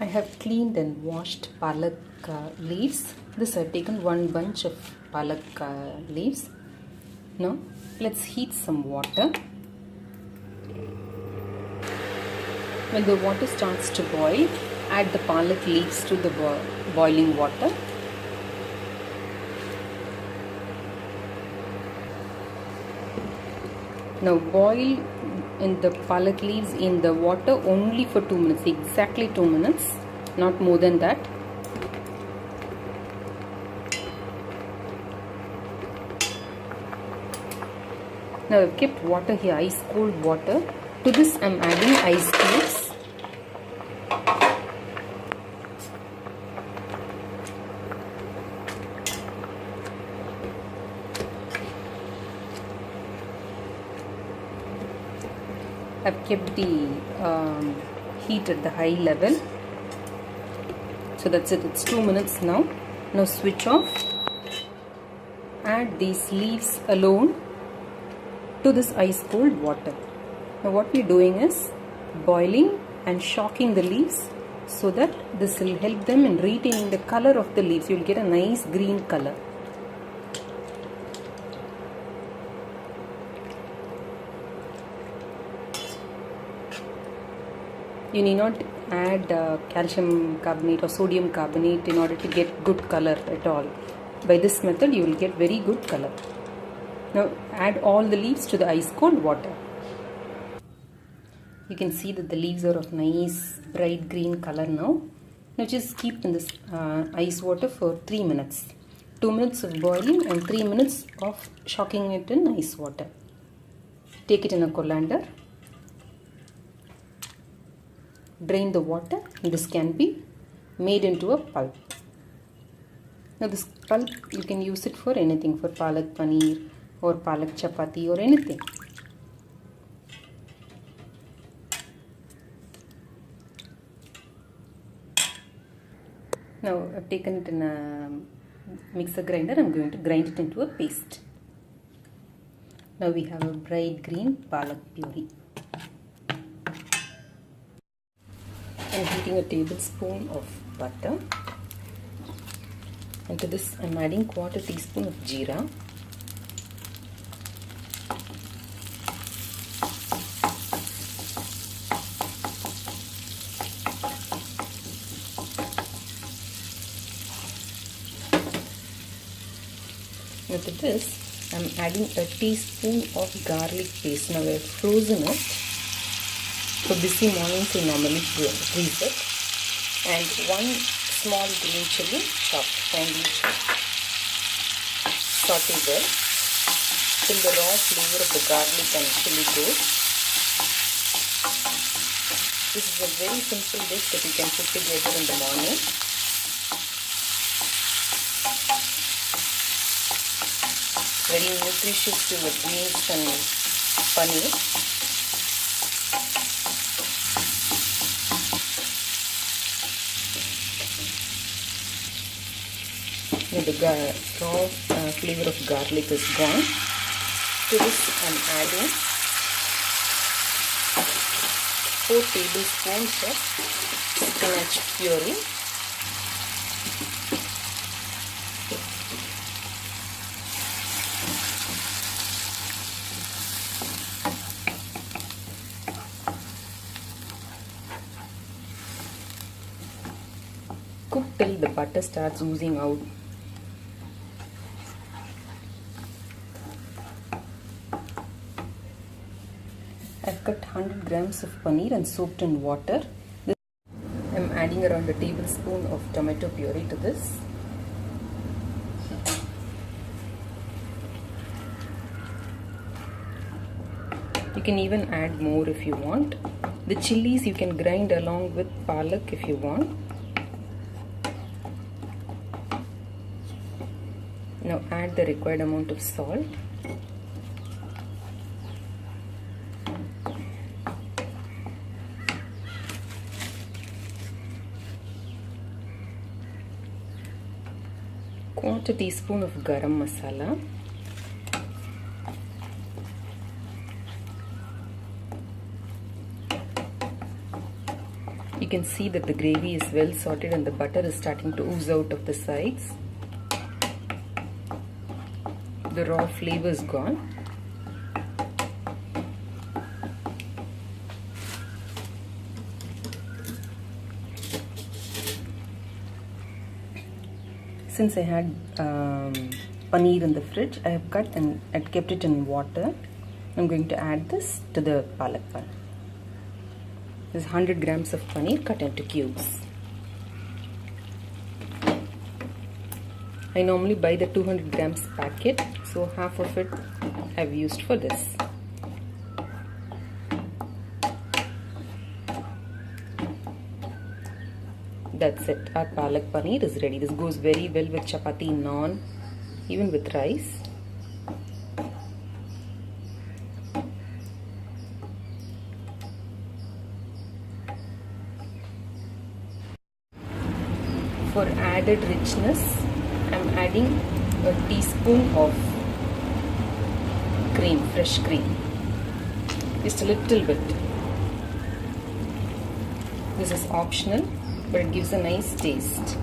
I have cleaned and washed palak leaves. This I have taken one bunch of palak leaves. Now let's heat some water. When the water starts to boil, add the palak leaves to the boiling water. Now boil in the palak leaves in the water only for 2 minutes, exactly 2 minutes, not more than that. Now I've kept water here, ice cold water. To this I'm adding ice cubes. I've kept the heat at the high level. So that's it, it's 2 minutes now. Now switch off. Add these leaves alone to this ice cold water. Now what we're doing is boiling and shocking the leaves so that this will help them in retaining the color of the leaves. You'll get a nice green color. You need not add calcium carbonate or sodium carbonate in order to get good color at all. By this method you will get very good color. Now add all the leaves to the ice cold water. You can see that the leaves are of nice bright green color now. Now just keep in this ice water for 3 minutes. 2 minutes of boiling and 3 minutes of shocking it in ice water. Take it in a colander. Drain the water. This can be made into a pulp. Now this pulp you can use it for anything, for palak paneer or palak chapati or anything. Now I've taken it in a mixer grinder. I'm going to grind it into a paste. Now we have a bright green palak puree. I'm heating a tablespoon of butter. And to this I'm adding quarter teaspoon of jeera. Now to this I'm adding a teaspoon of garlic paste. Now I've frozen it. For busy mornings I normally freeze it. And 1 small green chilli chopped, finely chopped. Saute well till the raw flavor of the garlic and chilli goes. This is a very simple dish that you can put together in the morning. Very nutritious to the greens and paneer. Now the raw flavor of garlic is gone. To this I am adding 4 tablespoons of spinach puree. Cook till the butter starts oozing out. I've cut 100 grams of paneer and soaked in water. I'm adding around a tablespoon of tomato puree to this. You can even add more if you want. The chilies you can grind along with palak if you want. Now add the required amount of salt. Quarter teaspoon of garam masala. You can see that the gravy is well sorted and the butter is starting to ooze out of the sides. The raw flavor is gone. Since I had paneer in the fridge, I have cut and I kept it in water. I'm going to add this to the palak pan. This is 100 grams of paneer cut into cubes. I normally buy the 200 grams packet, so half of it I've used for this. That's it. Our palak paneer is ready. This goes very well with chapati, naan, even with rice. For added richness, I'm adding a teaspoon of cream, fresh cream. Just a little bit. This is optional, but it gives a nice taste.